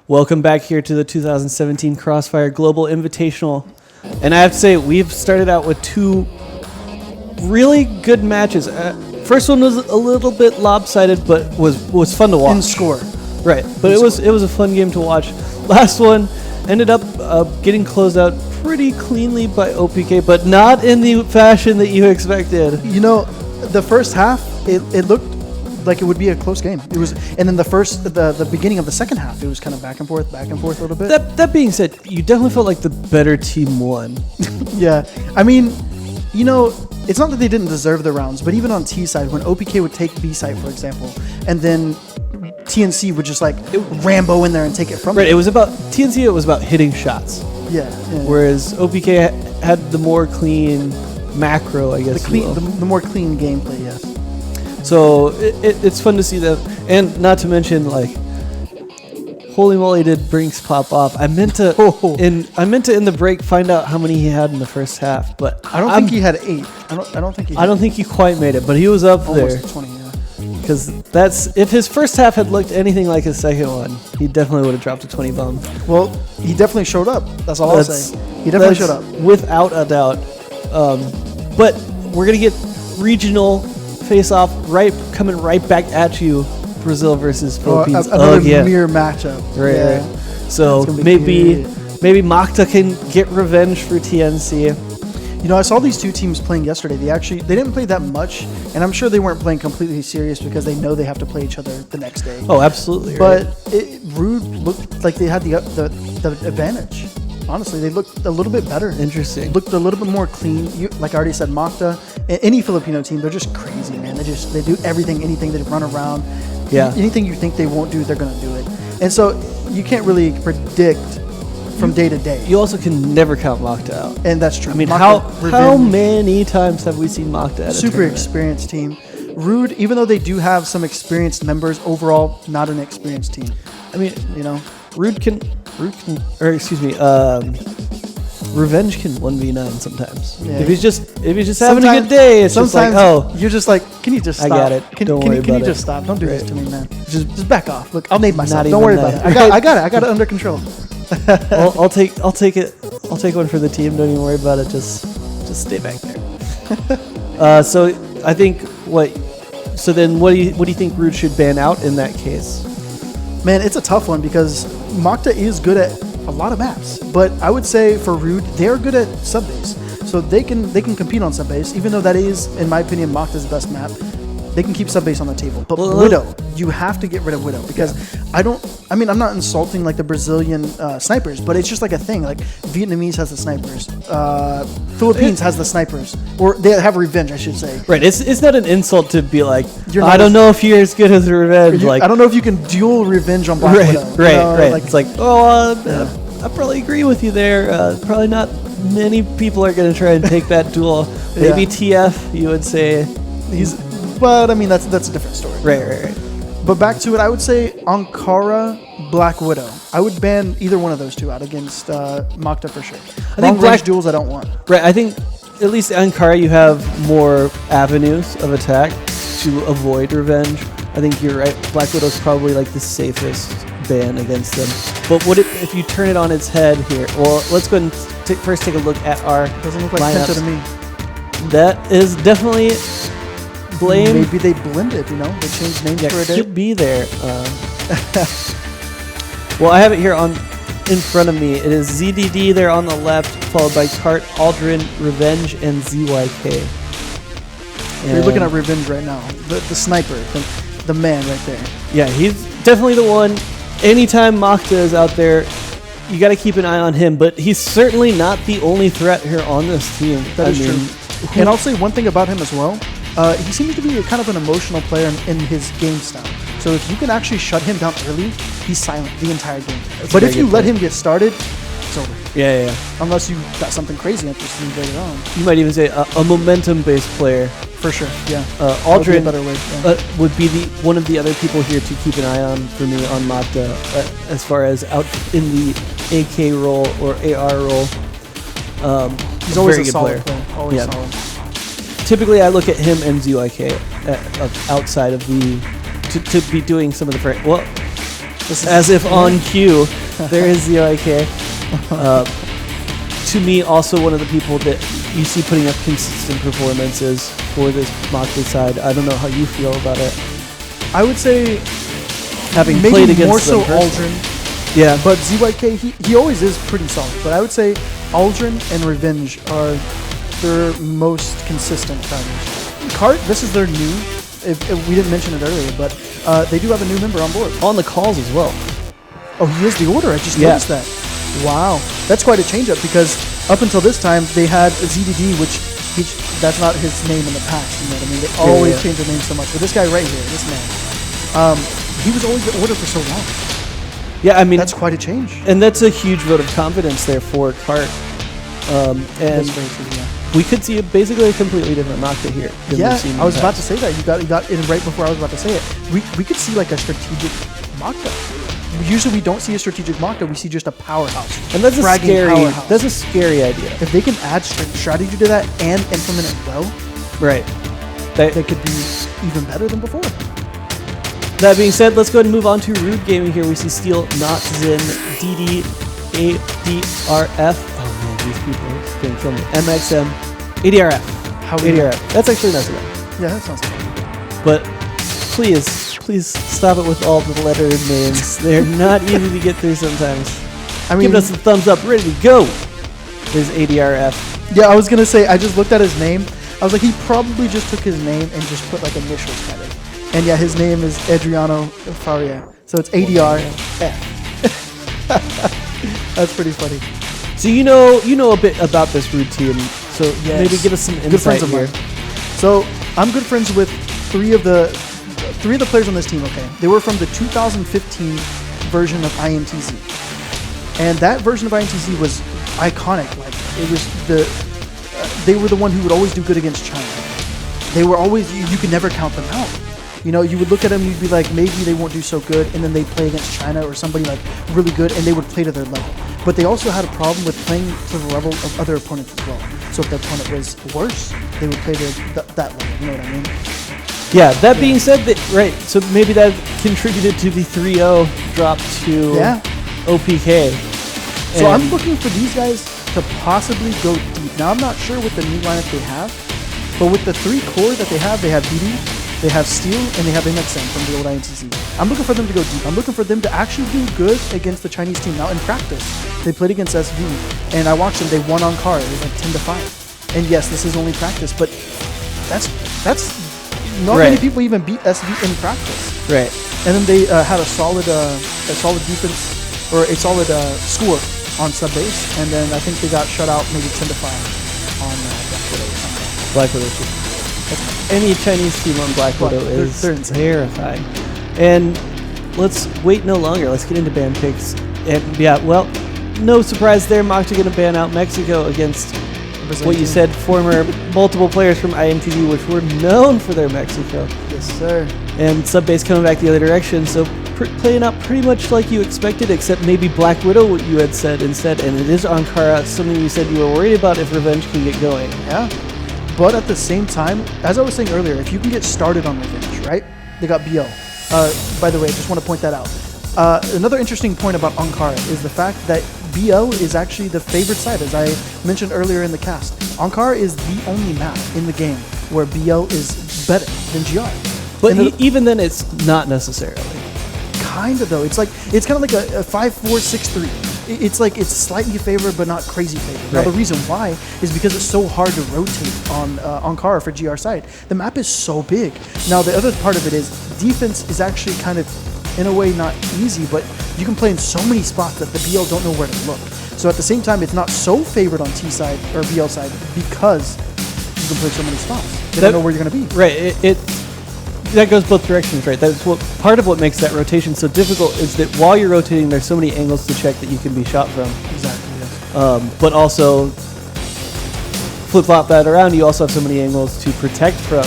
Welcome back here to the 2017 CROSSFIRE Global Invitational. And I have to say, we've started out with two really good matches. First one was a little bit lopsided, but was fun to watch. In score. Right, but it was a fun game to watch. Last one ended up getting closed out pretty cleanly by OPK, but not in the fashion that you expected. You know, the first half, it looked like it would be a close game. It was, and then the beginning of the second half, it was kind of back and forth a little bit. That being said, you definitely felt like the better team won. Yeah, I mean, you know, it's not that they didn't deserve the rounds, but even on T side, when OPK would take B side, for example, and then TNC would just like Rambo in there and take it from Right, them. it was about TNC. It was about hitting shots. Yeah. Whereas OPK had the more clean macro, I guess. The more clean gameplay, yes. So it's fun to see that, and not to mention, like, holy moly, did Brinks pop off! I meant to in the break find out how many he had in the first half, but I don't think he had 8. I don't think he. I don't think he quite made it, but he was up almost there. 20, yeah. Because if his first half had looked anything like his second one, he definitely would have dropped a 20 bomb. Well, he definitely showed up. That's all I'll say. He definitely showed up. Without a doubt. But we're going to get regional face-off coming right back at you. Brazil versus Philippines. Another mirror matchup. Right, yeah. right. So maybe Macta can get revenge for TNC. You know, I saw these two teams playing yesterday. They didn't play that much, and I'm sure they weren't playing completely serious because they know they have to play each other the next day. Oh, absolutely. But Rude looked like they had the advantage. Honestly, they looked a little bit better. Interesting. Looked a little bit more clean. Like I already said, Macta, any Filipino team, they're just crazy, man. They do anything. They run around. Yeah. Anything you think they won't do, they're gonna do it. And so you can't really predict from day to day. You also can never count Macta out. And that's true. I mean, Macta, how many times have we seen Macta at a super tournament? experienced team. Rude, even though they do have some experienced members, overall not an experienced team. I mean, you know, Revenge can 1v9 sometimes. Yeah. If he's just having a good day, it's just like, you're just like, can you just stop? I got it. Don't worry can about you it. just stop? Don't do this Right. to me, man. Just back off. Look, I'll nade myself. Not Don't worry even about that. it. I got it under control. I'll take it. I'll take one for the team. Don't even worry about it. Just stay back there. So I think what do you think Rude should ban out in that case? Man, it's a tough one because Macta is good at a lot of maps, but I would say for Rude, they're good at subbase, so they can compete on subbase. Even though that is, in my opinion, Macta's best map, they can keep subbase on the table. But Widow, you have to get rid of Widow because I'm not insulting like the Brazilian snipers, but it's just like a thing. Like Vietnamese has the snipers, Philippines has the snipers, or they have Revenge, I should say. Right. It's not an insult to be like, I don't know if you're as good as Revenge. Like, I don't know if you can dual Revenge on Black Widow. Right. Like, it's like, I probably agree with you there. Probably not many people are going to try and take that duel. Maybe TF, you would say. But I mean, that's a different story. Right. But back to it, I would say Ankara, Black Widow. I would ban either one of those two out against Macta for sure. I think Black duels I don't want. Right. I think at least Ankara you have more avenues of attack to avoid Revenge. I think you're right. Black Widow's probably like the safest ban against them. But if you turn it on its head here? Well, let's go and first take a look at our Doesn't look like lineups. Penta to me. That is definitely blame. Maybe they blended, they changed names for a day. Could be there. Well, I have it here in front of me. It is ZDD there on the left, followed by Cart, Aldrin, Revenge, and ZYK. You're looking at Revenge right now. The sniper, the man right there. Yeah, he's definitely the one. Anytime Macta is out there, you got to keep an eye on him. But he's certainly not the only threat here on this team. That is true. And I'll say one thing about him as well. He seems to be kind of an emotional player in his game style. So if you can actually shut him down early, he's silent the entire game. But if you let him get started, it's over. Yeah. Unless you got something crazy interesting later on. You might even say a momentum-based player. For sure, yeah. Aldrin would be one of the other people here to keep an eye on for me on Macta as far as out in the AK role or AR role. He's always a solid player. Always solid. Typically, I look at him and ZYK outside of to be doing some of the As if on cue, there is the IK. To me, also one of the people that you see putting up consistent performances for this Macta side. I don't know how you feel about it. I would say Having maybe played against more so them personally. Aldrin, Yeah, but ZYK he always is pretty solid. But I would say Aldrin and Revenge are their most consistent fighters. Cart, this is their new. If we didn't mention it earlier, but they do have a new member on board. on the calls as well. Oh, he is the order. I just Yeah. noticed that. Wow, that's quite a change up because up until this time they had a ZDD, which that's not his name in the past. You know what I mean? They always change their name so much. But this guy right here, this man, he was always the order for so long. Yeah, I mean, That's quite a change. and that's a huge vote of confidence there for Cart. And That's very true, yeah. we could see basically a completely different Macta here. Than Yeah, we've seen in I was the about to past. say that. You got in right before I was about to say it. We could see like a strategic Macta. Usually we don't see a strategic Macta. We see just a powerhouse. And that's a fragging scary. powerhouse. That's a scary idea. If they can add strategy to that and implement it well, Right. they could be even better than before. That being said, let's go ahead and move on to Rude Gaming here. We see Steel, Not Zin, DD, ADRF. Oh man, these people are going to kill me. MXM, ADRF. How ADRF. That's actually not so bad. Yeah, that sounds good. But please stop it with all the letter names. They're not easy to get through sometimes. I mean, Give us a thumbs up. Ready to go. There's ADRF. yeah, I was gonna say. I just looked at his name. I was like, he probably just took his name and just put like initials kind of. And yeah, his name is Adriano Faria. So it's ADRF. That's pretty funny. So you know a bit about this Rude team. So Yes. maybe give us some Good friends insight of here. mine. So I'm good friends with three of the players on this team. Okay, they were from the 2015 version of INTZ, and that version of INTZ was iconic. Like it was they were the one who would always do good against China. They were always you could never count them out. You know, you would look at them, you'd be like, maybe they won't do so good, and then they'd play against China or somebody like really good, and they would play to their level. But they also had a problem with playing to the level of other opponents as well. So if the opponent was worse, they would play to that level. You know what I mean? Yeah, that being said, right, so maybe that contributed to the 3-0 drop to Yeah. OPK. So And I'm looking for these guys to possibly go deep. Now I'm not sure what the new lineup they have, but with the three core that they have BD, they have Steel, and they have MXM from the old INTZ. I'm looking for them to go deep. I'm looking for them to actually do good against the Chinese team. Now in practice, they played against SV, and I watched them. They won on car. It was like 10-5. And yes, this is only practice, but that's not many Right. people even beat SV in practice. right. And then they had a solid defense or a solid score on sub base, and then I think they got shut out maybe 10-5 on Black Widow or something. Black Widow. Any Chinese team on Black Widow They're is insane. terrifying. And let's wait no longer. Let's get into ban picks. And yeah, well, no surprise there. Macta going to ban out Mexico against what you said, former multiple players from INTZ, which were known for their Mexico. Yes, sir. And Subbase coming back the other direction, so playing out pretty much like you expected, except maybe Black Widow, what you had said instead, and it is Ankara, something you said you were worried about if Revenge can get going. Yeah. But at the same time, as I was saying earlier, if you can get started on Revenge, right? They got BO. By the way, I just want to point that out. Another interesting point about Ankara is the fact that BO is actually the favorite side, as I mentioned earlier in the cast. Ankara is the only map in the game where BO is better than GR. But And even then, it's not necessarily. kind of though. It's kind of like a 5-4-6-3. It's like it's slightly favored but not crazy favored. Now Right. the reason why is because it's so hard to rotate on Ankara for GR side. The map is so big. Now the other part of it is defense is actually kind of in a way not easy, but you can play in so many spots that the BL don't know where to look. So at the same time, it's not so favored on T side or BL side because you can play so many spots. They don't know where you're going to be. Right. That goes both directions, right? That's what part of what makes that rotation so difficult is that while you're rotating, there's so many angles to check that you can be shot from. Exactly. Yes. But also flip-flop that around, you also have so many angles to protect from.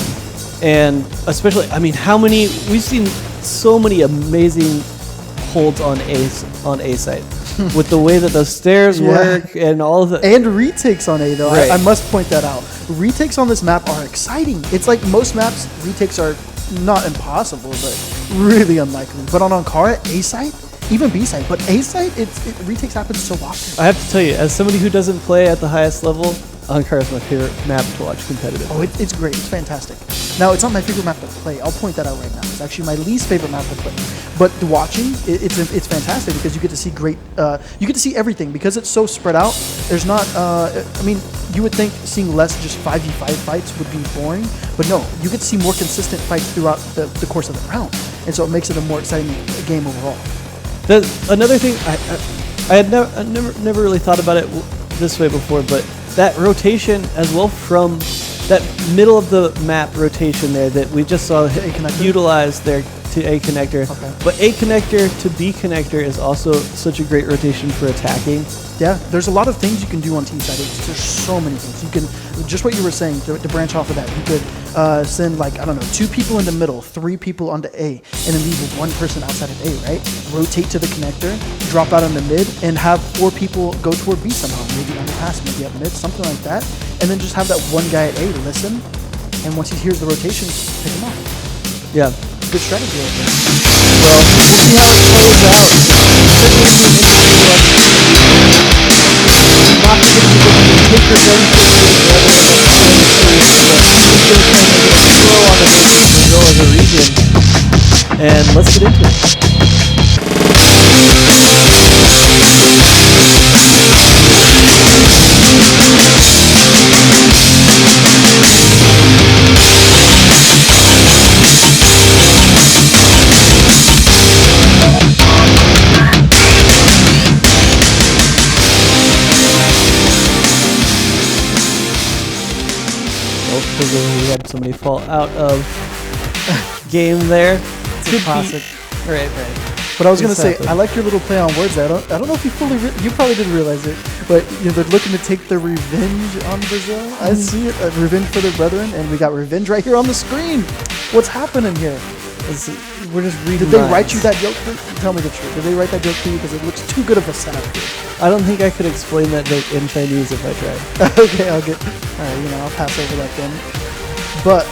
And especially, I mean, we've seen so many amazing holds on A site with the way that those stairs work and all of the... And retakes on A, though. Right. I must point that out. Retakes on this map are exciting. It's like most maps, retakes are not impossible, but really unlikely. But on Ankara, A site, even B side, but A side, retakes happen so often. I have to tell you, as somebody who doesn't play at the highest level, Ankara is my favorite map to watch competitive. Oh, it's great. It's fantastic. Now, it's not my favorite map to play. I'll point that out right now. It's actually my least favorite map to play. But the watching, it's fantastic because you get to see you get to see everything because it's so spread out. There's not, I mean, you would think seeing less just 5v5 fights would be boring, but no, you get to see more consistent fights throughout the course of the round. And so it makes it a more exciting game overall. Another thing, I had never really thought about it this way before, but that rotation as well from that middle of the map rotation there that we just saw utilized there to A connector. Okay. But A connector to B connector is also such a great rotation for attacking. Yeah, there's a lot of things you can do on T side. There's so many things. You can, just what you were saying, to branch off of that, you could send, like, I don't know, 2 people in the middle, 3 people onto A, and then leave 1 person outside of A, right? Rotate to the connector, drop out on the mid, and have 4 people go toward B somehow. Maybe underpass, maybe up mid, something like that. And then just have that 1 guy at A listen, and once he hears the rotation, pick him off. Yeah. Good strategy right there. Well, we'll see how it plays out. Certainly going to be an interesting one. Not going to be looking to take revenge for his brother and throw on the Brazil as a region. And let's get into it. We had somebody fall out of game there. It's a classic. Right. But I was going to say, I like your little play on words there. I don't know if you you probably didn't realize it, but they're looking to take the revenge on Brazil. I see it, revenge for their brethren, and we got revenge right here on the screen. What's happening here? We're just reading. Did they write you that joke? Tell me the truth. Did they write that joke to you? Because it looks too good of a setup here. I don't think I could explain that joke in Chinese if I tried. Okay, All right, I'll pass over that then. But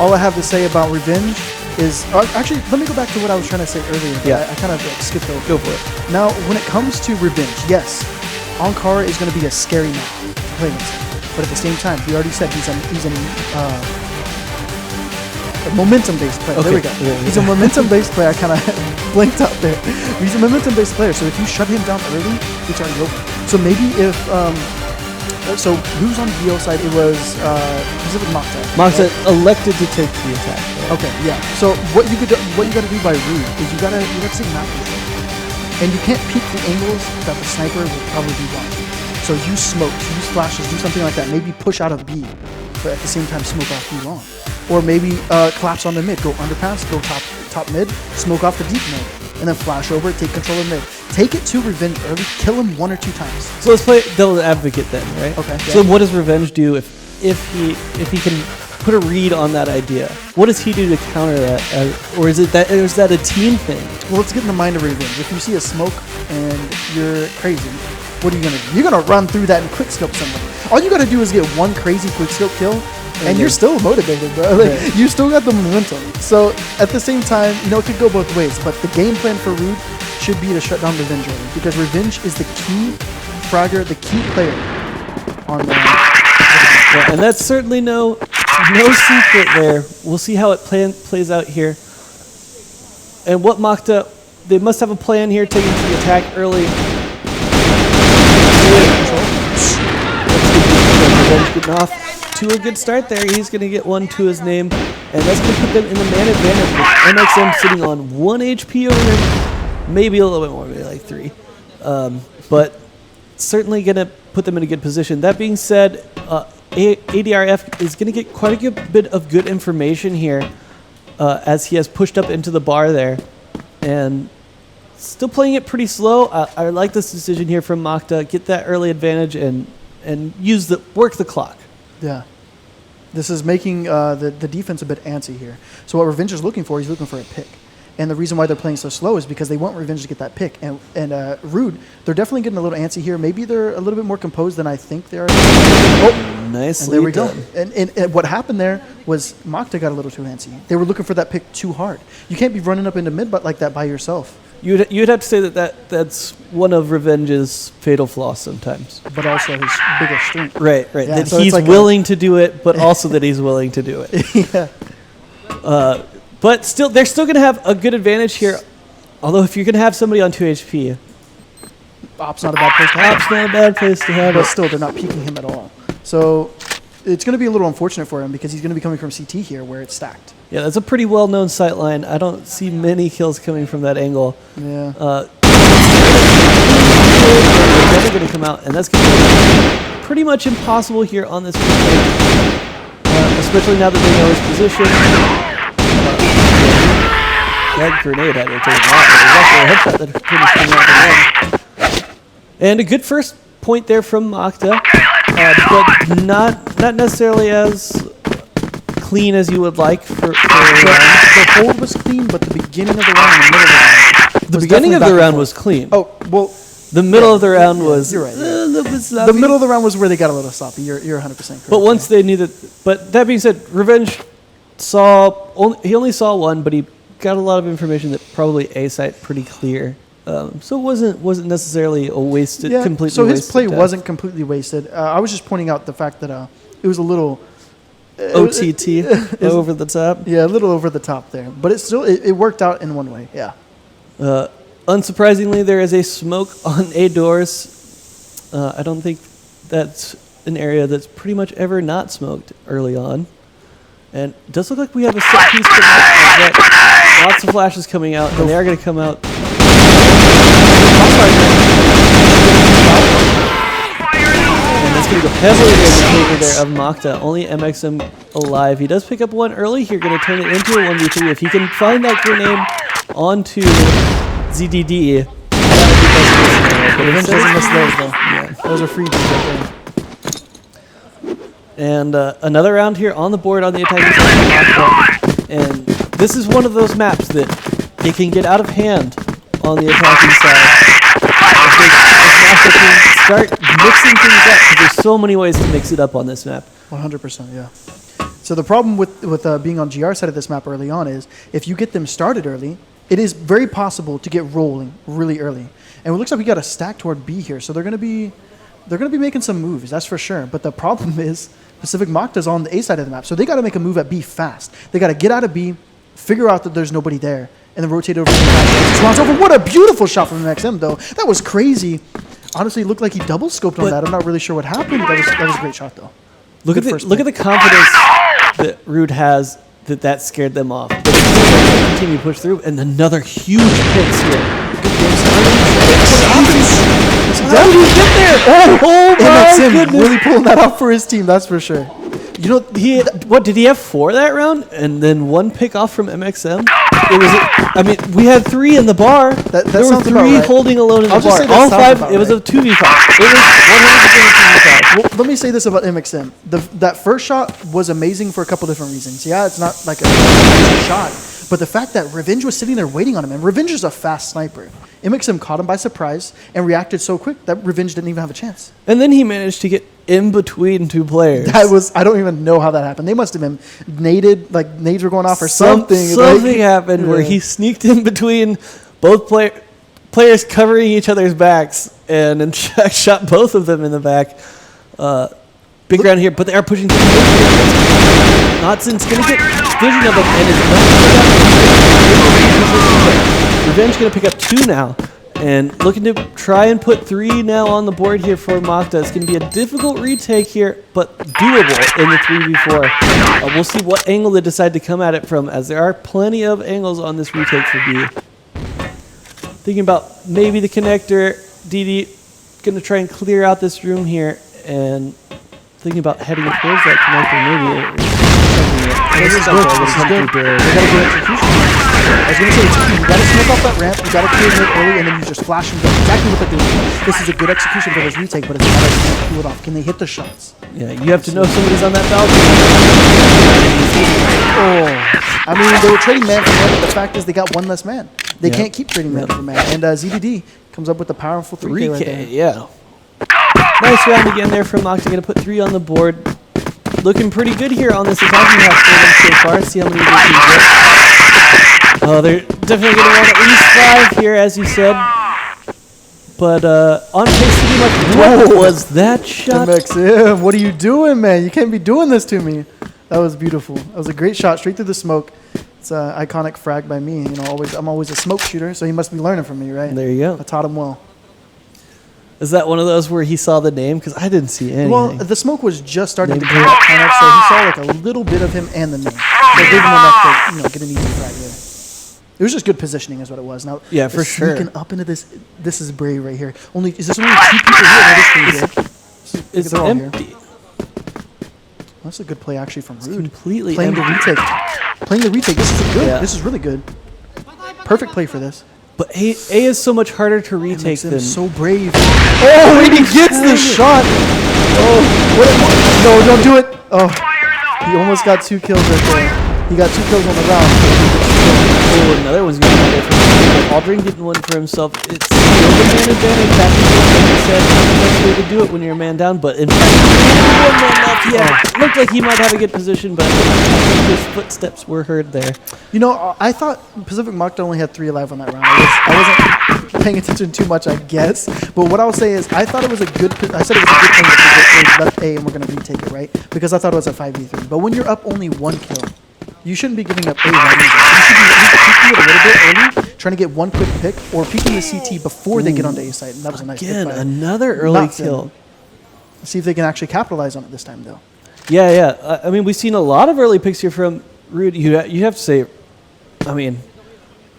all I have to say about revenge is, actually, let me go back to what I was trying to say earlier. Yeah. I kind of skipped over. Go for it. Now, when it comes to revenge, yes, Ankara is going to be a scary map to play against. But at the same time, we already said he's a momentum-based player. Okay. There we go. Yeah. He's a momentum-based player. I kind of blinked out there. He's a momentum-based player, so if you shut him down early, it's already over. So maybe if so who's on the BO side? It was Macta. Macta elected to take the attack. Right? Okay, yeah. So what you got to do by Rude is you got to take map control, and you can't peek the angles that the sniper will probably be watching. So use smokes, use flashes, do something like that. Maybe push out of B, but at the same time smoke off B long. Or maybe collapse on the mid, go underpass, go top mid, smoke off the deep mid, and then flash over, take control of mid. Take it to revenge early, kill him 1 or 2 times. So let's play devil's advocate then, right? Okay. So what does revenge do if he can put a read on that idea? What does he do to counter that? Or is that a team thing? Well, let's get in the mind of revenge. If you see a smoke and you're crazy, what are you gonna do? You're gonna run through that and quickscope somebody. All you gotta do is get 1 crazy quickscope kill, and you're still motivated, bro. Like, you still got the momentum. So at the same time, it could go both ways. But the game plan for Rude should be to shut down Revenge early, because Revenge is the key fragger, the key player on the. Yeah, and that's certainly no secret there. We'll see how it plays out here. And what Macta, they must have a plan here, taking to the attack early. Revenge getting off to a good start there. He's going to get 1 to his name, and that's going to put them in the man advantage with MXM sitting on 1 HP over him, maybe a little bit more, maybe like 3. But certainly going to put them in a good position. That being said, ADRF is going to get quite a good bit of good information here as he has pushed up into the bar there, and still playing it pretty slow. I like this decision here from Macta. Get that early advantage and work the clock. Yeah. This is making the defense a bit antsy here. So what Revenge is looking for, he's looking for a pick. And the reason why they're playing so slow is because they want Revenge to get that pick. And Rude, they're definitely getting a little antsy here. Maybe they're a little bit more composed than I think they are. Oh, nicely and there we done. go. And what happened there was Macta got a little too antsy. They were looking for that pick too hard. You can't be running up into mid like that by yourself. You'd have to say that's one of Revenge's fatal flaws sometimes. But also his biggest strength. Right. Yeah, that so he's it's like willing to do it, but also that he's willing to do it. Yeah. But still, they're still going to have a good advantage here. Although if you're going to have somebody on 2 HP, Op's not a bad place to have. Op's not a bad place to have But it. still, they're not peeking him at all. So it's going to be a little unfortunate for him because he's going to be coming from CT here where it's stacked. Yeah, that's a pretty well-known sight line. I don't see many kills coming from that angle. Yeah. They're going to come out, and that's going to be pretty much impossible here on this retake, especially now that they know his position. That grenade had to take him out. It was actually a headshot that finished him out the win. And a good first point there from Macta, but not necessarily as clean as you would like for The hold was clean, but the beginning of the round and the middle of the round. the beginning of the round was clean. Oh, well. The middle of the round was You're right. a little bit sloppy. The middle of the round was where they got a little sloppy. You're 100% correct. But once they knew that, but that being said, Revenge he only saw one, but he got a lot of information that probably A site pretty clear. So it wasn't necessarily a wasted, completely wasted. So his play death. wasn't completely wasted. I was just pointing out the fact that it was a little OTT over the top. Yeah, a little over the top there, but it worked out in one way. Yeah. Unsurprisingly, there is a smoke on A doors. I don't think that's an area that's pretty much ever not smoked early on. And it does look like we have a set piece coming out. Lots of flashes coming out, and they are going to come out. And that's going to go heavily in the favor there of Macta. Only MXM alive. He does pick up one early here, going to turn it into a 1v3. If he can find that grenade onto ZDD, Revenge doesn't miss those though. Yeah, those are free right there. And another round here on the board on the attacking side of Macta. And this is one of those maps that it can get out of hand on the attacking side. If Macta can start mixing things up, because there's so many ways to mix it up on this map. 100%, yeah. So the problem with being on GR side of this map early on is if you get them started early, it is very possible to get rolling really early. And it looks like we got a stack toward B here, so they're gonna be making some moves, that's for sure. But the problem is Pacific Macta's on the A side of the map, so they got to make a move at B fast. They got to get out of B, figure out that there's nobody there, and then rotate over to the back. Over. What a beautiful shot from MXM though. That was crazy. Honestly, it looked like he double scoped on that. I'm not really sure what happened. That was a great shot though. Look at the confidence that Rude has that scared them off. But they continue to push through, and another huge picks here. How did he get there? Oh my goodness! Really pulling that off for his team, that's for sure. You know, what did he have 4 that round, and then 1 pick off from MXM? We had 3 in the bar. That there were 3 right. holding alone in the bar. All 5. It was a 2v5. It was 100% a 2v5. Well, let me say this about MXM. That first shot was amazing for a couple different reasons. Yeah, it's not like a shot, but the fact that Revenge was sitting there waiting on him, and Revenge is a fast sniper. MXM caught him by surprise and reacted so quick that Revenge didn't even have a chance. And then he managed to get in between 2 players. I don't even know how that happened. They must have been naded, like nades were going off or something. Something happened where he sneaked in between both players covering each other's backs and then shot both of them in the back. Big round here, but they are pushing through. Notson's going to get vision of them and is Revenge going to pick up 2 now. And looking to try and put 3 now on the board here for Macta. It's going to be a difficult retake here, but doable in the 3v4. We'll see what angle they decide to come at it from, as there are plenty of angles on this retake for B. Thinking about maybe the connector. DD going to try and clear out this room here, and thinking about heading towards that connector maybe. This is good. This is good. They got a good execution. I was going to say, you got to smoke off that ramp, you got to clear mid early, and then you just flash and go. Exactly what they're doing. This is a good execution for this retake, but it's got to pull it off. Can they hit the shots? Yeah, you have to know somebody's on that balcony. Oh, I mean, they were trading man for man, but the fact is they got 1 less man. They can't keep trading man for man. And ZDD comes up with a powerful 3K right there. Yeah. Nice round again there from Macta. Going to put 3 on the board. Looking pretty good here on this attacking half so far. See how many they can get. Oh, they're definitely going to want at least 5 here, as you said. But on pace to do much. What was that shot? MXM, what are you doing, man? You can't be doing this to me. That was beautiful. That was a great shot, straight through the smoke. It's an iconic frag by me. You know, I'm always a smoke shooter, so he must be learning from me, right? There you go. I taught him well. Is that one of those where he saw the name? Because I didn't see anything. Well, the smoke was just starting to come up, kind of, so he saw like a little bit of him and the name. So it gave him enough to, get an easy frag there. It was just good positioning, is what it was. Now, yeah, for sure. Sneaking up into this. This is brave right here. Is this only 2 people here? It's empty. Here. That's a good play actually from Rude. Completely playing empty. the retake. Playing the retake. This is good. Yeah. This is really good. Perfect play for this. But A is so much harder to retake than. So brave. Oh, and he gets the shot. Oh, no, don't do it. Oh, he almost got 2 kills right there. He got 2 kills on the round. Oh, another one's going to be there for him. Aldrin getting one for himself. It's still the man advantage. Like you said, the best way to do it when you're a man down. But in fact, 1 man left. Yeah, it looked like he might have a good position, but I think his footsteps were heard there. You know, I thought Pacific Macta only had 3 alive on that round. I wasn't paying attention too much, I guess. But what I'll say is, I thought it was a good. I said it was a good thing that we left A and we're going to retake it, right? Because I thought it was a 5v3. But when you're up only 1 kill, you shouldn't be giving up A randomly. You should be peeking it a little bit early, trying to get 1 quick pick, or peeking the CT before they get onto A site. And that was a nice pick by another early kill. See if they can actually capitalize on it this time, though. Yeah. I mean, we've seen a lot of early picks here from Rude. You have to say, I mean,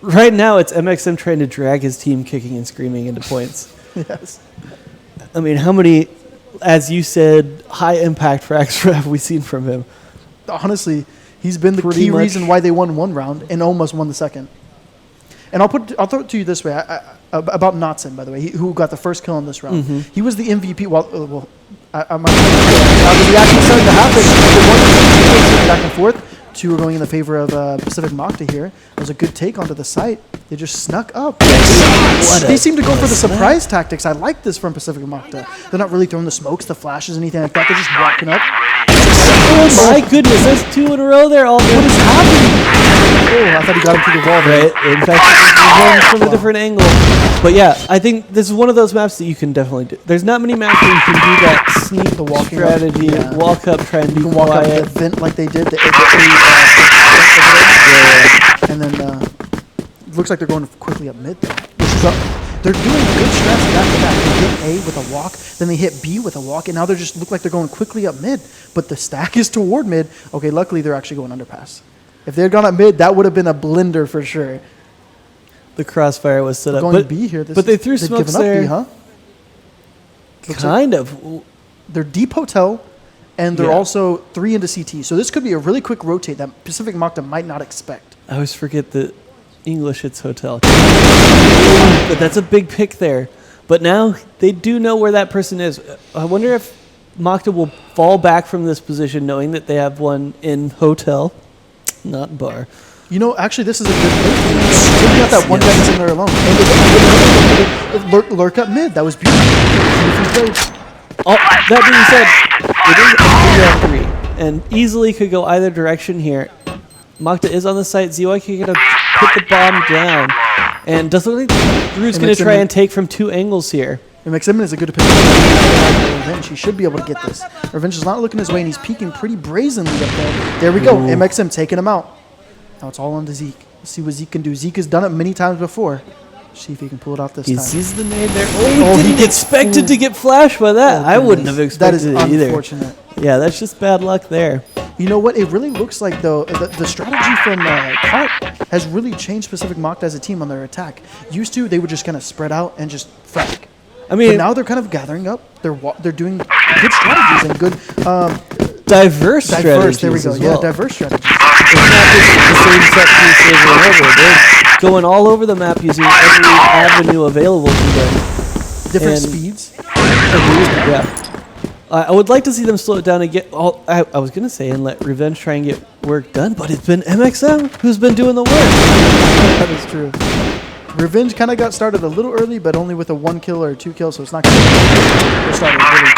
right now it's MXM trying to drag his team kicking and screaming into points. Yes. I mean, how many, as you said, high impact frags have we seen from him? Honestly, he's been the key reason why they won 1 round and almost won the second. And I'll throw it to you this way about Notson, by the way, who got the first kill in this round. Mm-hmm. He was the MVP. The reaction started to happen. Back and forth. 2 are going in the favor of Pacific Macta here. It was a good take onto the site. They just snuck up. They seem to go for the surprise tactics. I like this from Pacific Macta. They're not really throwing the smokes, the flashes, anything like that. They're just walking up. Oh my goodness, that's 2 in a row there. What is happening? Oh, I thought he got him through the wall. Right. In fact, it was from a different angle. But yeah, I think this is one of those maps that you can definitely do. There's not many maps where you can do that sneak the walking strategy, walk up, try and be quiet. Walk up the vent like they did. And then it looks like they're going quickly up mid. They're doing good strats back to back. They hit A with a walk, then they hit B with a walk, and now they just look like they're going quickly up mid. But the stack is toward mid. Okay, luckily they're actually going underpass. If they had gone up mid, that would have been a blender for sure. The crossfire was set up. Going B here. But they threw smokes there. B, huh? Kind of. They're deep hotel, and they're also 3 into CT. So this could be a really quick rotate that Pacific Macta might not expect. I always forget that English it's hotel. But that's a big pick there. But now they do know where that person is. I wonder if Macta will fall back from this position knowing that they have one in hotel, not bar. You know, actually, this is a good place. Taking out that one guy that's in there alone. And lurk up mid. That was beautiful. Oh, that being said, it is a 3-on-3 and easily could go either direction here. Macta is on the site. ZY can get put the bomb down. And doesn't look like Drew's going to try and take from 2 angles here. And MXM is a good opinion. Revenge, he should be able to get this. Revenge is not looking his way, and he's peeking pretty brazenly up there. There we go. Ooh. MXM taking him out. Now it's all on to Zeke. Let's see what Zeke can do. Zeke has done it many times before. See if he can pull it off this time. He sees the nade there. Oh, he didn't expect it to get flashed by that. I wouldn't have expected it either. That is unfortunate. Yeah, that's just bad luck there. You know what? It really looks like, though, the strategy from Cart has really changed Pacific Macta as a team on their attack. Used to, they would just kind of spread out and just frag. I mean, but now they're kind of gathering up. They're doing good strategies and good diverse strategies. There we go. Well. Yeah, diverse strategies. It's not just the same set piece over and over. They're going all over the map using every avenue available to them. Different speeds. Yeah. I would like to see them slow it down and get. I was going to say and let Revenge try and get work done, but it's been MXM who's been doing the work. That is true. Revenge kind of got started a little early, but only with a 1 kill or a 2 kill, so it's not going to get started really.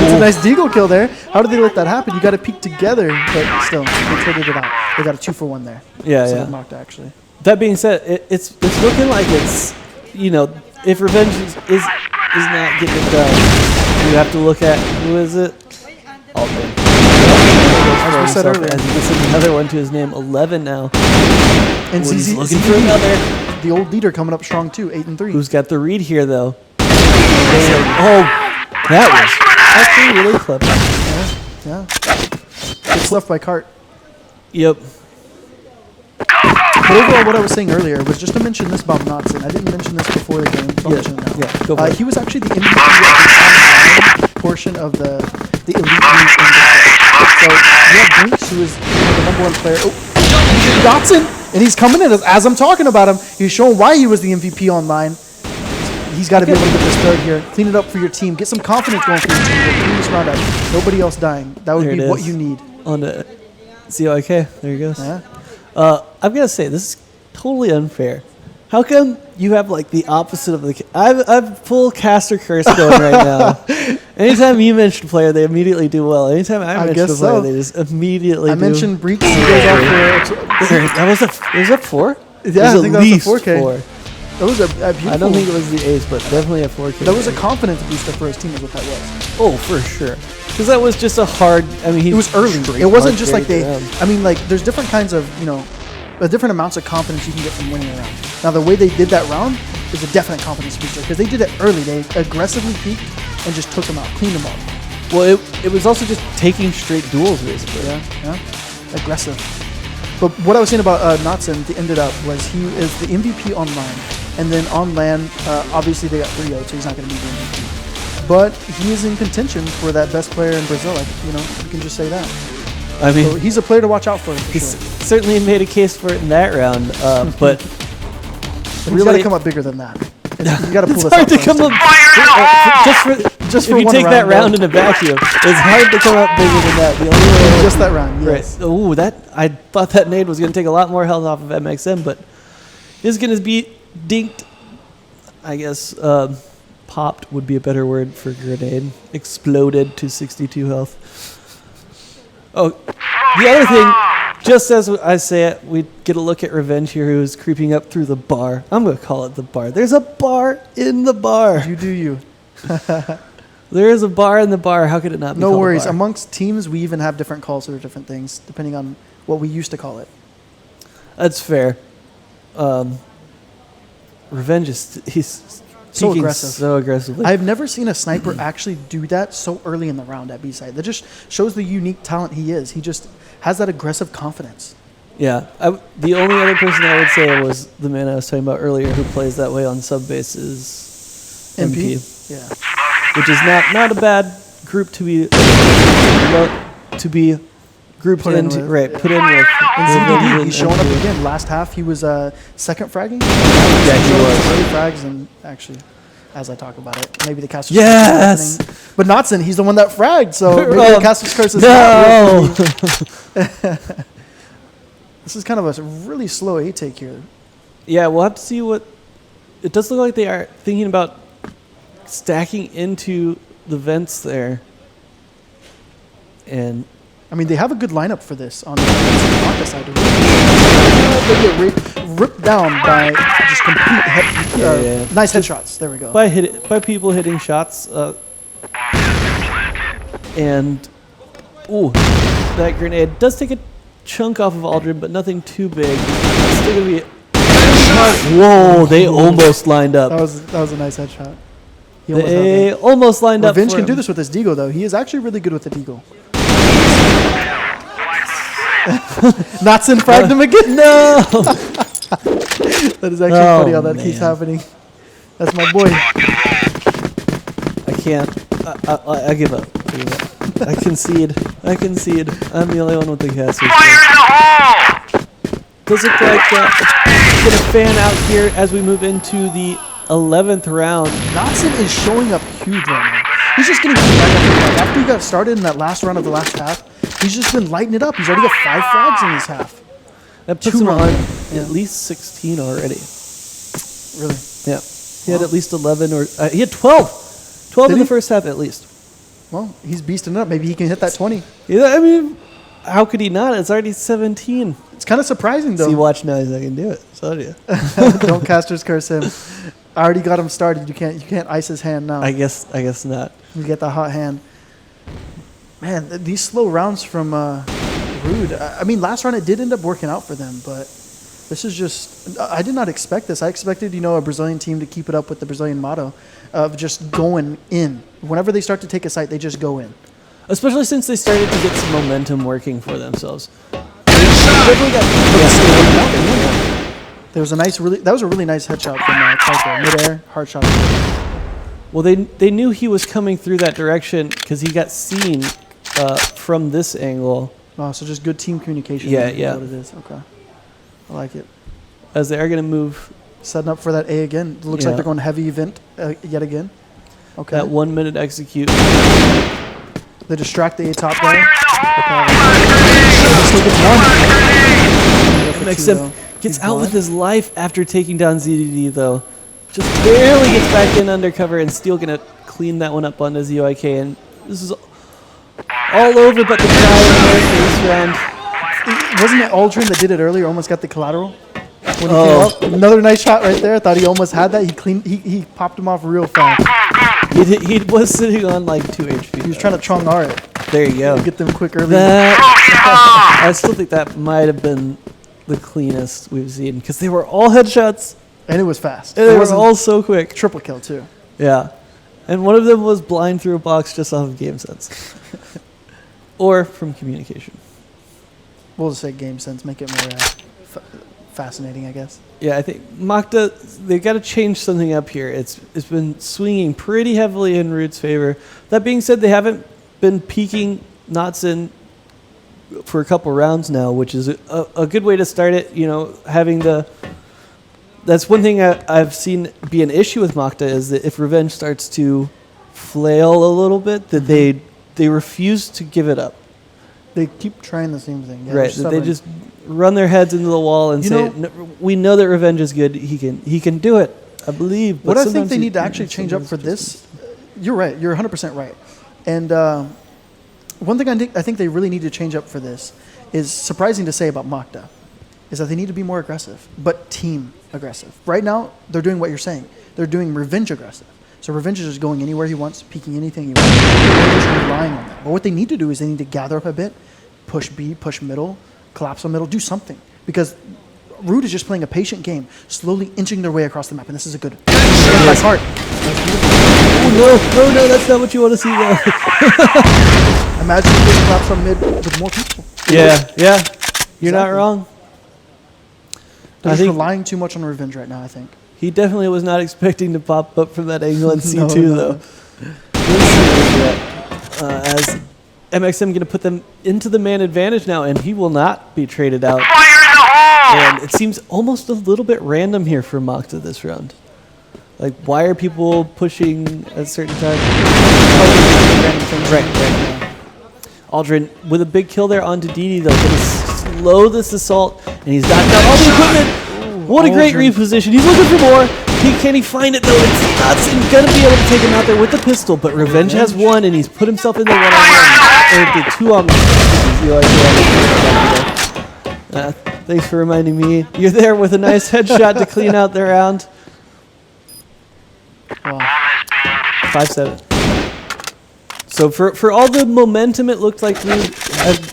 It's a nice deagle kill there. How did they let that happen? You got to peek together, but still, they traded it out. They got a 2-for-1 there. Yeah, so yeah. Macta, actually. That being said, it's looking like it's, you know, if Revenge is not getting it done, you have to look at, who is it? Aldrin. As we said earlier. As he gets another one to his name, 11 now. And He's looking for another. The old leader coming up strong too, 8-3. Who's got the read here, though? Oh, that was actually really clever. Yeah. Good stuff by Cart. Yep. But overall, what I was saying earlier was just to mention this about Knotson. I didn't mention this before the game, so I'll mention it now. Yeah, go for it. He was actually the MVP of the online portion of the Elite League Index. So you have Brinks, who is the #1 player. Oh, Knotson! And he's coming in as I'm talking about him. He's showing why he was the MVP online. He's got to be able to get this third here. Clean it up for your team. Get some confidence going for your team. Clean this round up. Nobody else dying. That would be what you need. On the COIK. There he goes. Yeah. I've got to say, this is totally unfair. How come you have like the opposite of the... I've full caster curse going right now. Anytime you mention a player, they immediately do well. Anytime I mention a player, they just immediately I mentioned Breach. Goes that was a 4? Yeah, I think that was a 4K. 4. That was a beautiful... I don't think it was the ace, but definitely a 4K. That was a confidence booster for his team is what that was. Oh, for sure. Because that was just a hard... I mean, it was early. It wasn't just like they... I mean, like, there's different kinds of, you know, different amounts of confidence you can get from winning a round. Now, the way they did that round is a definite confidence booster because they did it early. They aggressively peaked and just took them out, cleaned them up. Well, it was also just taking straight duels, basically. Yeah. Aggressive. But what I was saying about Knotson, to end it up, was he is the MVP online. And then on LAN, obviously they got 3-0, so he's not going to be the MVP. But he is in contention for that best player in Brazil. Like, you know, you can just say that. I mean, so he's a player to watch out for he's sure. Certainly made a case for it in that round, but really got to come up bigger than that. You got to pull this hard off to come up just for if you take that round in a vacuum. It's hard to come up bigger than that. The only way just that round, yes. Right. Ooh, I thought that nade was going to take a lot more health off of MXM, but it's going to be dinked. I guess popped would be a better word for grenade. Exploded to 62 health. Oh, the other thing, just as I say it, we get a look at Revenge here, who's creeping up through the bar. I'm going to call it the bar. There's a bar in the bar. You do you. There is a bar in the bar. How could it not be No called worries. a bar? Amongst teams, we even have different calls for different things, depending on what we used to call it. That's fair. Revenge is he's so peaking aggressive. So aggressively. I've never seen a sniper actually do that so early in the round at B-side. That just shows the unique talent he is. He just has that aggressive confidence. Yeah. The only other person I would say was the man I was talking about earlier who plays that way on sub base is MP. Yeah. Which is not a bad group to be grouped Put in into. with, Right, yeah. put in with. And CDD, he's showing up MP. again. Last half, he was second fragging. Yeah, he was. Early frags, and actually, as I talk about it, maybe the caster's Yes! curse is happening. But Knotson, he's the one that fragged, so maybe the caster's curse is No! not. This is kind of a really slow A-take here. Yeah, we'll have to see what... It does look like they are thinking about stacking into the vents there. And... I mean, they have a good lineup for this on the Macta side. They get ripped down by just complete nice headshots. There we go. By people hitting shots. And... Ooh, that grenade does take a chunk off of Aldrin, but nothing too big. It's still going to be... Whoa, they almost lined up. That was a nice headshot. They almost lined up. Revenge can do this with his deagle, though. He is actually really good with the deagle. Knotson fragged him again. No! That is actually funny how that keeps happening. That's my boy. I can't. I give up. I concede. I'm the only one with the caster. Does it look like it's going to fan out here as we move into the 11th round? Knotson is showing up huge right now. He's just getting after he got started in that last round of the last half. He's just been lighting it up. He's already got 5 frags in his half. That puts him on. at least 16 already. Really? Yeah. He had at least 11 or he had 12. 12 Did in the he? first half at least. Well, he's beasting up. Maybe he can hit that 20. Yeah, I mean, how could he not? It's already 17. It's kind of surprising, though. See, watch now. He's not gonna do it. So you. Don't casters curse him. I already got him started. You can't ice his hand now. I guess not. You get the hot hand. Man, these slow rounds from Rude. I mean, last round it did end up working out for them, but this is just. I did not expect this. I expected, a Brazilian team to keep it up with the Brazilian motto of just going in. Whenever they start to take a site, they just go in. Especially since they started to get some momentum working for themselves. There was that was a really nice headshot from Taicang. Mid-air, hard shot. Well, they knew he was coming through that direction because he got seen from this angle. Oh, so just good team communication. Yeah, is yeah. what it is. Okay. I like it. As they are going to move. Setting up for that A again. It looks like they're going heavy event yet again. Okay. That 1 minute execute. They distract the A top guy. Okay. Gets out with his life after taking down ZDD, though. Just barely gets back in undercover, and Steel going to clean that one up onto ZYK. And this is all over but the try in this round. Wasn't it Aldrin that did it earlier? Almost got the collateral when he came up. Another nice shot right there. I thought he almost had that. He popped him off real fast. He was sitting on like 2 HP. He was trying to Chong R it. There you go. Get them quick early. I still think that might have been the cleanest we've seen because they were all headshots. And it was fast. And they were all so quick. Triple kill, too. Yeah. And one of them was blind through a box just off of game sense. Or from communication. We'll just say game sense. Make it more fascinating, I guess. Yeah, I think Macta, they've got to change something up here. It's been swinging pretty heavily in Root's favor. That being said, they haven't been peaking knots in for a couple rounds now, which is a good way to start it. Having that's one thing I've seen be an issue with Macta is that if Revenge starts to flail a little bit, that they refuse to give it up. They keep trying the same thing. Yeah, right. They just run their heads into the wall and say, "We know that Revenge is good. He can do it. I believe." What I think they need to actually change up for this. You're right. You're 100% right. And one thing I think they really need to change up for this is surprising to say about Macta, is that they need to be more aggressive, but team aggressive. Right now, they're doing what you're saying. They're doing Revenge aggressive. So Revenge is just going anywhere he wants, peeking anything he wants. They're just relying on that. But what they need to do is they need to gather up a bit, push B, push middle, collapse on middle, do something. Because Rude is just playing a patient game, slowly inching their way across the map, and this is a good heart. Oh, no, that's not what you want to see there. Imagine if they collapse on mid with more people. Yeah. You're not wrong. They're just relying too much on Revenge right now, I think. He definitely was not expecting to pop up from that angle in C2, though. As MXM going to put them into the man advantage now, and he will not be traded out. And it seems almost a little bit random here for Macta this round. Like, why are people pushing at a certain time? Right. Aldrin with a big kill there onto DD, though. Going to slow this assault, and he's knocked out all the equipment. What a great reposition. He's looking for more. Can he find it, though? It's nuts and going to be able to take him out there with the pistol, but Revenge has one, and he's put himself in the one-on-one. Or the two-on-one. Thanks for reminding me. You're there with a nice headshot to clean out the round. Wow. 5-7. So for all the momentum it looked like we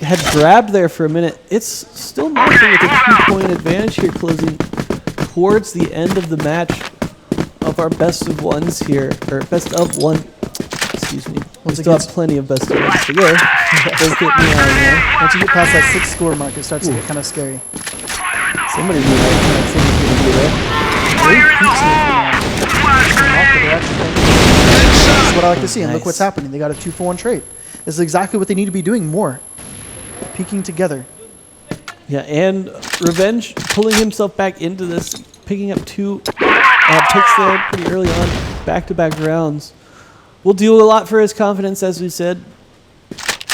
had grabbed there for a minute, it's still Macta with a 2-point advantage here, closing towards the end of the match of our best of ones here, or best of one. Excuse me. We still have plenty of best of ones to go. Don't get me out of there. Once you get past that 6 score mark, it starts to get kind of scary. Somebody knew that thing was going to be there. That's what I like to see, and look what's happening. They got a 2-for-1 trade. This is exactly what they need to be doing more. Peeking together. Yeah, and Revenge pulling himself back into this, picking up 2 picks there pretty early on, back-to-back rounds. Will do a lot for his confidence, as we said.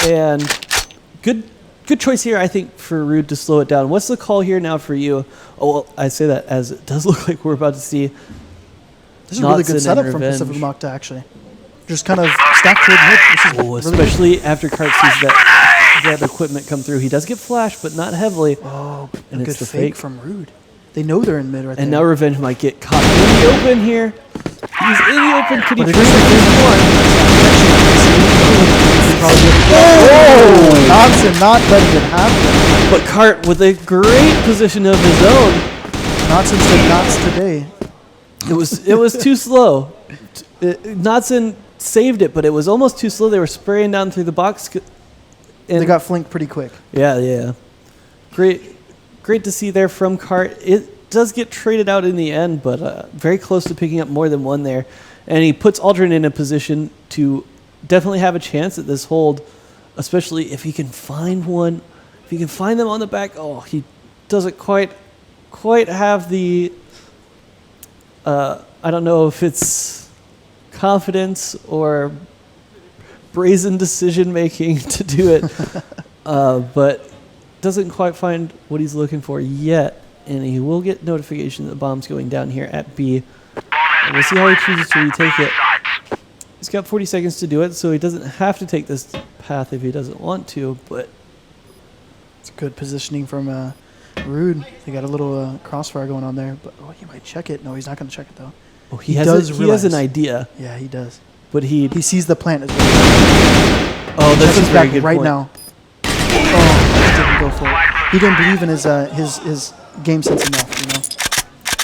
And good good choice here, I think, for Rude to slow it down. What's the call here now for you? Oh, well, I say that as it does look like we're about to see. This is a really good setup from Pacific Macta, actually. Just kind of stacked toward mid. This is really especially good. after Cart sees that equipment come through. He does get flashed, but not heavily. Oh, and a it's good the fake from Rude. They know they're in mid right there. And now Revenge might get caught in the open here. He's in the open. Could he But trade this one? Oh! Knotson not letting it happen. But Cart with a great position of his own. Knotson said knots today. It was too slow. Knotson saved it, but it was almost too slow. They were spraying down through the box. They got flinked pretty quick. Yeah. Great to see there from Cart. It does get traded out in the end, but very close to picking up more than one there. And he puts Aldrin in a position to definitely have a chance at this hold, especially if he can find one. If he can find them on the back, he doesn't quite have the, I don't know if it's confidence or brazen decision making to do it, but doesn't quite find what he's looking for yet, and he will get notification that the bomb's going down here at B. And we'll see how he chooses to retake it. He's got 40 seconds to do it, so he doesn't have to take this path if he doesn't want to, but it's good positioning from Rude. They got a little crossfire going on there, but he might check it. No, he's not going to check it though. Oh, he has an idea. Yeah, he does. But he sees the plant as well. Oh, that's a very good right point. now. Oh, he didn't go for it. He didn't believe in his game sense enough, you know.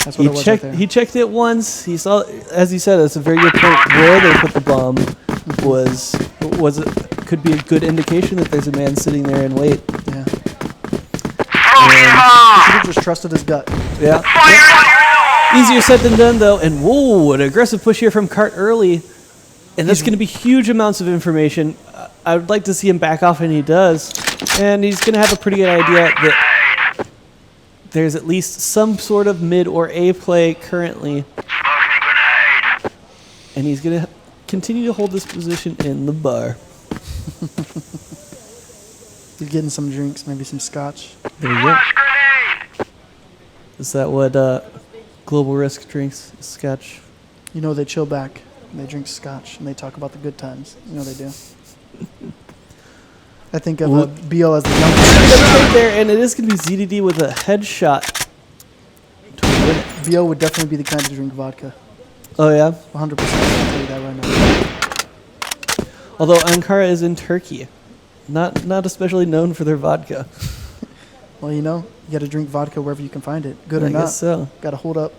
That's what it was right there. He checked it once. He saw, as you said, that's a very good point. Where they put the bomb could be a good indication that there's a man sitting there and wait. Yeah. He should have just trusted his gut. Yeah. Easier said than done, though. And whoa, an aggressive push here from Cart early. And that's going to be huge amounts of information. I would like to see him back off, and he does. And he's going to have a pretty good idea that there's at least some sort of mid or A play currently. And he's going to continue to hold this position in the bar. He's getting some drinks, maybe some scotch. There you go. Is that what Global Risk drinks? Scotch? You know, they chill back and they drink scotch and they talk about the good times. You know they do. I think of BL as the youngest. Right there, and it is going to be ZDD with a headshot to win it. BL would definitely be the kind to drink vodka. Oh, yeah? 100%. I'll tell you that right now. Although Ankara is in Turkey. Not especially known for their vodka. Well, you know, you got to drink vodka wherever you can find it. Good or not. I guess so. Got to hold up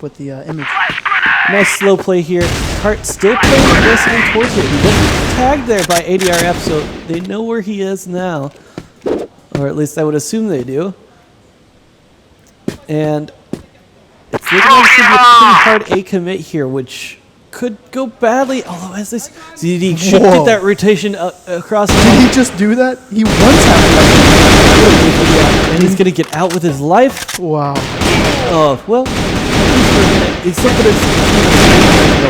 with the image. Nice slow play here. Cart still playing aggressively towards it. He gets tagged there by ADRF, so they know where he is now. Or at least I would assume they do. And it's looking like it's going to be a pretty hard A commit here, which could go badly. Although as this ZD shifted that rotation across. Did he just do that? He once had and he's going to get out with his life. Wow. Oh, well, he's still going to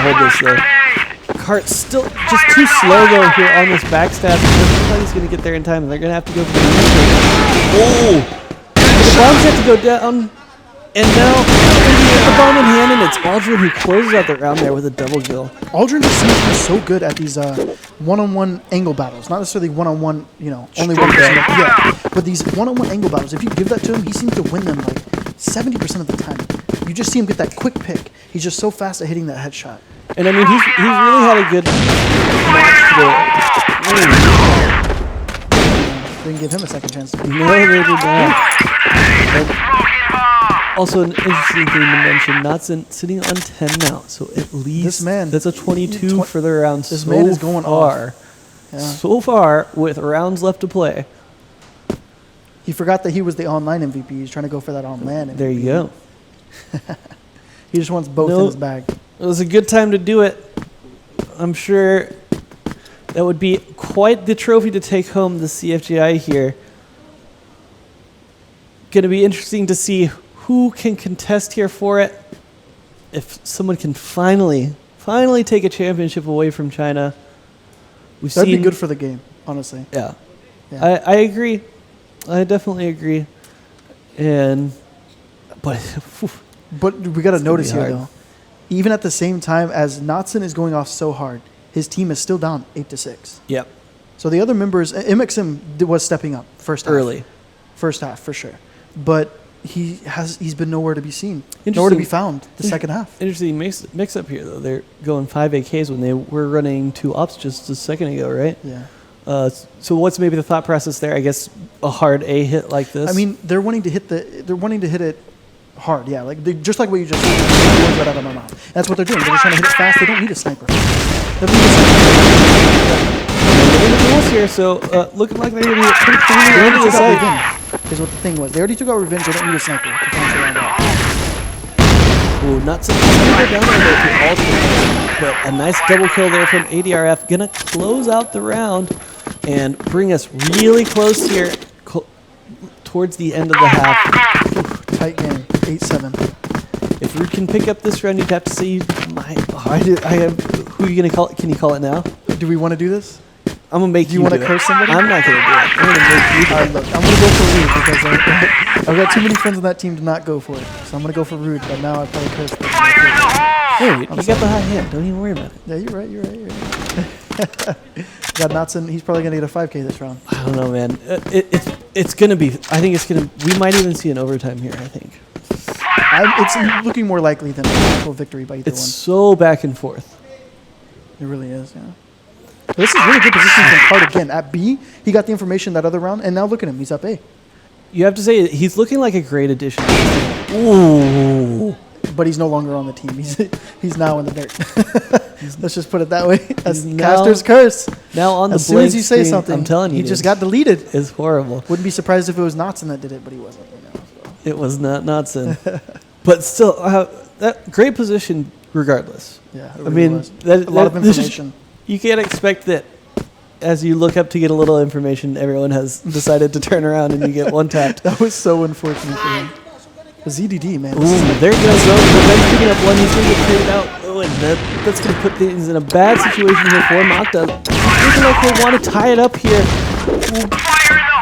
hold this though. Cart's still just too slow though here on this backstab. He's going to get there in time, and they're going to have to go for the Oh! The bombs have to go down, and now the bomb in hand, and it's Aldrin who closes out the round there with a double kill. Aldrin just seems to be so good at these one-on-one angle battles. Not necessarily one-on-one, only one person. Yeah, but these one-on-one angle battles, if you give that to him, he seems to win them like 70% of the time. You just see him get that quick pick. He's just so fast at hitting that headshot. And I mean, he's really had a good match today. Didn't give him a second chance. No, they did not. And also, an interesting thing to mention, Knotson sitting on 10 now, so at least that's a 22 for the round. This man is going far. Yeah. So far, with rounds left to play. He forgot that he was the online MVP. He's trying to go for that on-land MVP. There you go. He just wants both in his bag. It was a good time to do it. I'm sure that would be quite the trophy to take home the CFGI here. Going to be interesting to see who can contest here for it. If someone can finally take a championship away from China. That'd be good for the game, honestly. Yeah. I agree. I definitely agree. But we got to notice here, hard. though. Even at the same time as Knotson is going off so hard, his team is still down 8-6. Yep. So the other members, MXM was stepping up first half. Early. First half, for sure. But he's been nowhere to be seen. Nowhere to be found the second half. Interesting mix up here, though. They're going 5 AKs when they were running 2 ops just a second ago, right? Yeah. So what's maybe the thought process there? I guess a hard A hit like this. I mean, they're wanting to hit it hard, yeah. Just like what you just said. Words right out of my mouth. That's what they're doing. They're just trying to hit it fast. They don't need a sniper. They don't need a sniper. They're in the duels here, so looking like they're going to be pretty clean They into already the took out site. Revenge, is what the thing was. They already took out Revenge. They don't need a sniper to finish the round off. Ooh, not so much down there to alternate, but a nice double kill there from ADRF. Gonna close out the round and bring us really close here towards the end of the half. Tight game, 8-7. If Root can pick up this round, you'd have to say, who are you gonna call it? Can you call it now? Do we want to do this? I'm gonna make Do you want to curse somebody? I'm not gonna do it. I'm gonna make you do All right, it. look, I'm going to go for Rude because I've got too many friends on that team to not go for it. So I'm going to go for Rude, but now I probably cursed them. Hey, you got the high hand. Don't even worry about it. Yeah, you're right. Got Knotson. He's probably going to get a 5K this round. I don't know, man. It's gonna be. I think it's gonna. We might even see an overtime here. I think It's looking more likely than an actual victory by either it's so back and forth. one. It really is, yeah. But this is really good position from Card again. At B, he got the information that other round, and now look at him. He's up A. You have to say he's looking like a great addition. Ooh. But he's no longer on the team. He's now in the dirt. Let's just put it that way. That's now- Caster's curse. Now on the As soon as you say screen, something, I'm telling you, he just got deleted. It's horrible. Wouldn't be surprised if it was Knotson that did it, but he wasn't. It was not Knotson, but still, that great position regardless. Yeah, it I really mean, was. that, a lot of this is- information. You can't expect that. As you look up to get a little information, everyone has decided to turn around and you get one tapped. That was so unfortunate for him. The ZDD, man. Ooh, there he goes. Revenge picking up one. He's going to get traded out. Oh, and that's going to put things in a bad situation here for Macta. Looking like they want to tie it up here. Ooh,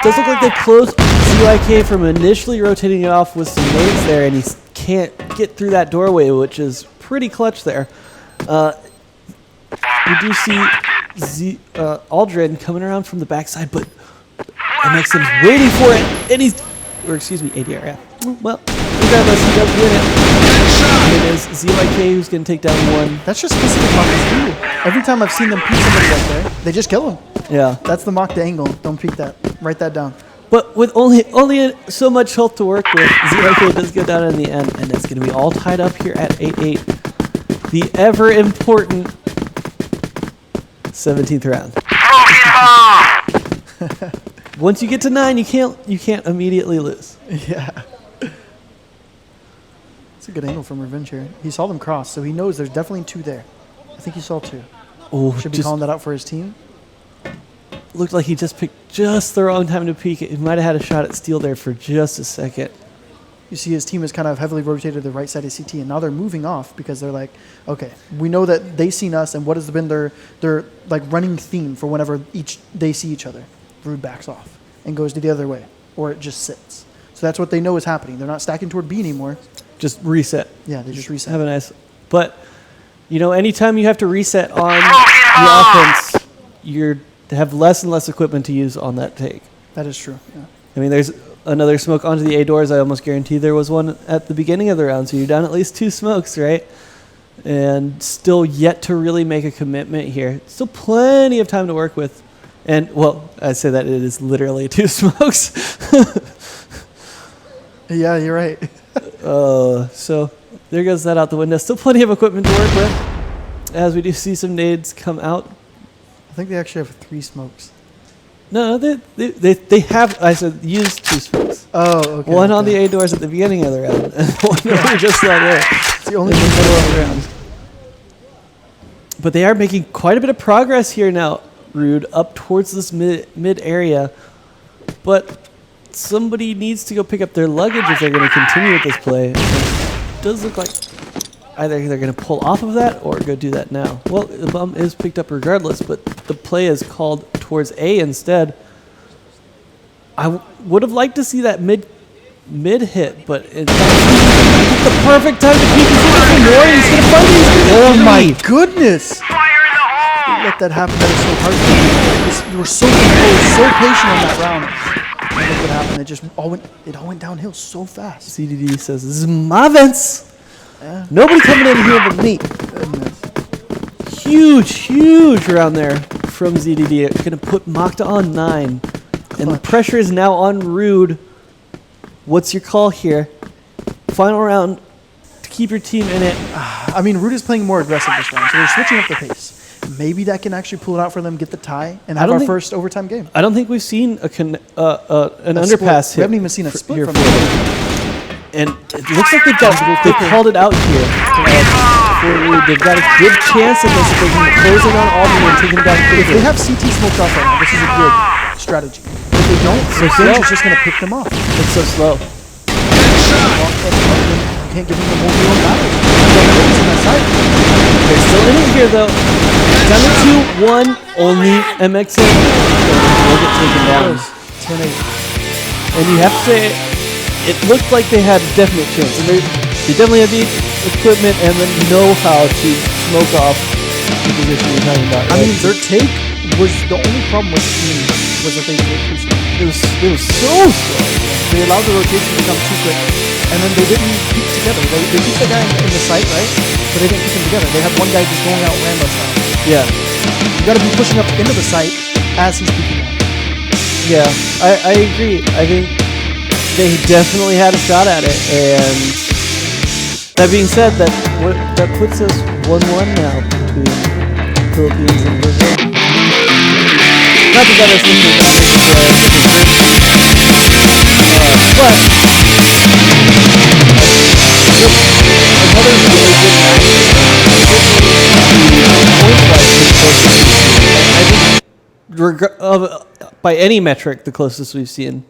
does look like they closed ZYK from initially rotating it off with some nades there, and he can't get through that doorway, which is pretty clutch there. We do see Aldrin coming around from the backside, but MXM's waiting for it, and ADRF. Well, regardless, he does win it. It is ZYK who's going to take down one. That's just specific Macta's rule. Every time I've seen them peek somebody like that, they just kill him. Yeah. That's the Macta angle. Don't peek that. Write that down. But with only so much health to work with, ZYK does go down in the end, and it's going to be all tied up here at 8-8. The ever important 17th round. Once you get to 9, you can't immediately lose. Yeah. It's a good angle from Revenge here. He saw them cross, so he knows there's definitely 2 there. I think he saw 2. Oh, Should be calling that out for his team. Looked like he just picked just the wrong time to peek. He might have had a shot at steal there for just a second. You see his team is kind of heavily rotated to the right side of CT, and now they're moving off because they're like, okay, we know that they've seen us, and what has been their like running theme for whenever they see each other? Rude backs off and goes to the other way, or it just sits. So that's what they know is happening. They're not stacking toward B anymore. Just reset. Yeah, they just reset. Have a nice. But, anytime you have to reset on the offense, you have less and less equipment to use on that take. That is true. Yeah. I mean, there's another smoke onto the A doors. I almost guarantee there was one at the beginning of the round, so you're down at least 2 smokes, right? And still yet to really make a commitment here. Still plenty of time to work with. And, well, I say that it is literally 2 smokes. Yeah, you're right. So there goes that out the window. Still plenty of equipment to work with, as we do see some nades come out. I think they actually have 3 smokes. No, they have, I said, used 2 smokes. Oh, okay. One on the A doors at the beginning of the round, and one over just down there. It's the only in the middle of the round. But they are making quite a bit of progress here now, Rude, up towards this mid area. But somebody needs to go pick up their luggage if they're going to continue with this play. It does look like either they're going to pull off of that or go do that now. Well, the bum is picked up regardless, but the play is called towards A instead. would have liked to see that mid hit, but it's the perfect time to peek. He's looking for more. He's gonna find it. Oh my goodness! They let that happen. That was so hard. You were so composed, so patient on that round. And look what happened. It all went downhill so fast. CDD says, "This is my events. Yeah. Nobody coming in here but me." Goodness. Huge round there from ZDD. Gonna put Macta on 9, and the pressure is now on Rude. What's your call here? Final round to keep your team in it. I mean, Rude is playing more aggressive this round, so they're switching up the pace. Maybe that can actually pull it out for them, get the tie, and have our first overtime game. I don't think we've seen an underpass hit. We haven't even seen a split here from them. And it looks like they called it out here. They've got a good chance of this if they can close in on Alden and take him down If quickly. they have CT smoked off right now, this is a good strategy. If they don't, Zinch is just going to pick them off. It's so slow. You can't give them the whole real battle. They're still in it here, though. Down to 2-1. Only MXN will get taken down. 10-8. And you have to say, it looked like they had a definite chance. And they definitely had the equipment and the know-how to smoke off the position you're talking about. I mean, their take was the only problem with the team was that they were too slow. It was so slow. They allowed the rotation to become too quick, and then they didn't keep together. They keep the guy in the site, right? But they didn't keep them together. They had one guy just going out Rambo style. Yeah. You got to be pushing up into the site as he's peeking out. Yeah, I agree. I think they definitely had a shot at it, and that being said, that puts us 1-1 now between Philippines and Brazil. Not that that is looking bad, but another really good match. I think by any metric, the closest we've seen.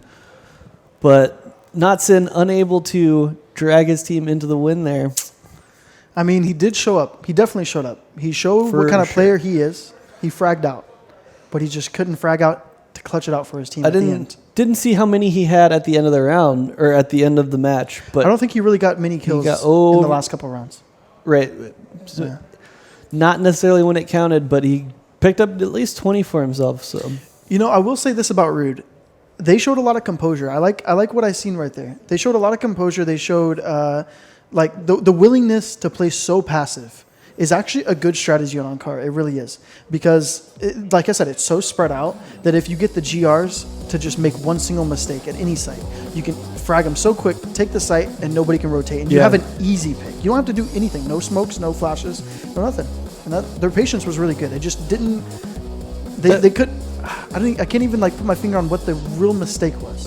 But Natsen unable to drag his team into the win there. I mean, he did show up. He definitely showed up. He showed what kind of player he is. He fragged out. But he just couldn't frag out to clutch it out for his team at the end. Didn't see how many he had at the end of the round, or at the end of the match. But I don't think he really got many kills in the last couple of rounds. Right. So Yeah. Not necessarily when it counted, but he picked up at least 20 for himself. So You know, I will say this about Rude. They showed a lot of composure. I like what I seen right there. They showed a lot of composure. They showed like the willingness to play so passive is actually a good strategy on Ankara. It really is. Because, like I said, it's so spread out that if you get the GRs to just make one single mistake at any site, you can frag them so quick, take the site, and nobody can rotate. And you have an easy pick. You don't have to do anything. No smokes, no flashes, no nothing. And their patience was really good. They just didn't... They could... I can't even like put my finger on what the real mistake was.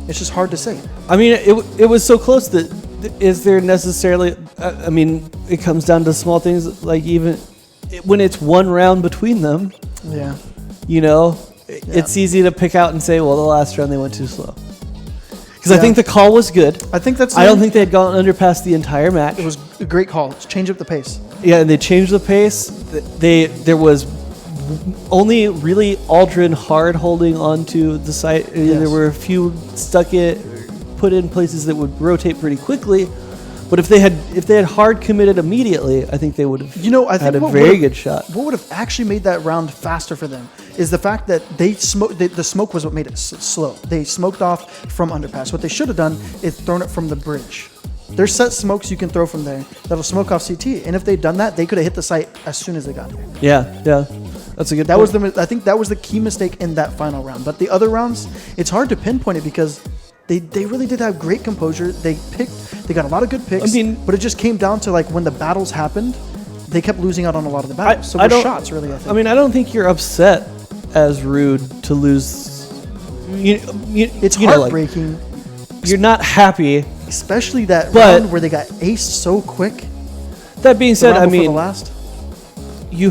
It's just hard to say. I mean, it was so close that is there necessarily? I mean, it comes down to small things like even when it's one round between them. Yeah. You know, it's easy to pick out and say, well, the last round they went too slow. Because I think the call was good. I think that's. I don't think they had gone under past the entire match. It was a great call. Let's change up the pace. Yeah, and they changed the pace. There was only really Aldrin hard holding onto the site. Yes. There were a few put in places that would rotate pretty quickly. But if they had hard committed immediately, I think they would have had a very good shot. What would have actually made that round faster for them is the fact that the smoke was what made it slow. They smoked off from underpass. What they should have done is thrown it from the bridge. There's set smokes you can throw from there that'll smoke off CT. And if they'd done that, they could have hit the site as soon as they got there. Yeah. That's a good point. I think that was the key mistake in that final round. But the other rounds, it's hard to pinpoint it because they really did have great composure. They got a lot of good picks. But it just came down to like when the battles happened, they kept losing out on a lot of the battles. So the shots really, I think. I mean, I don't think you're upset as Rude to lose. It's heartbreaking. You're not happy. Especially that round where they got aced so quick. That being said, I mean, you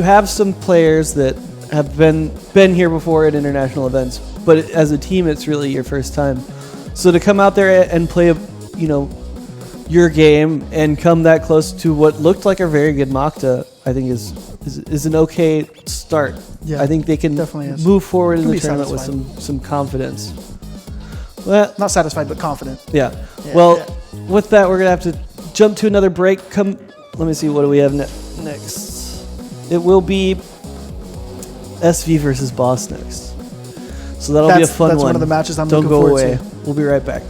have some players that have been here before at international events, but as a team, it's really your first time. So to come out there and play your game and come that close to what looked like a very good Macta, I think is an okay start. Yeah, I think they can definitely is. move forward in Can the be tournament with satisfied. some confidence. Well, Not satisfied, but confident. yeah. Yeah, Well, yeah. with that, we're going to have to jump to another break. Let me see, what do we have next? It will be SV versus Boss next. So that'll be a fun one. That's one of the matches I'm Don't looking go forward away. to. We'll be right back.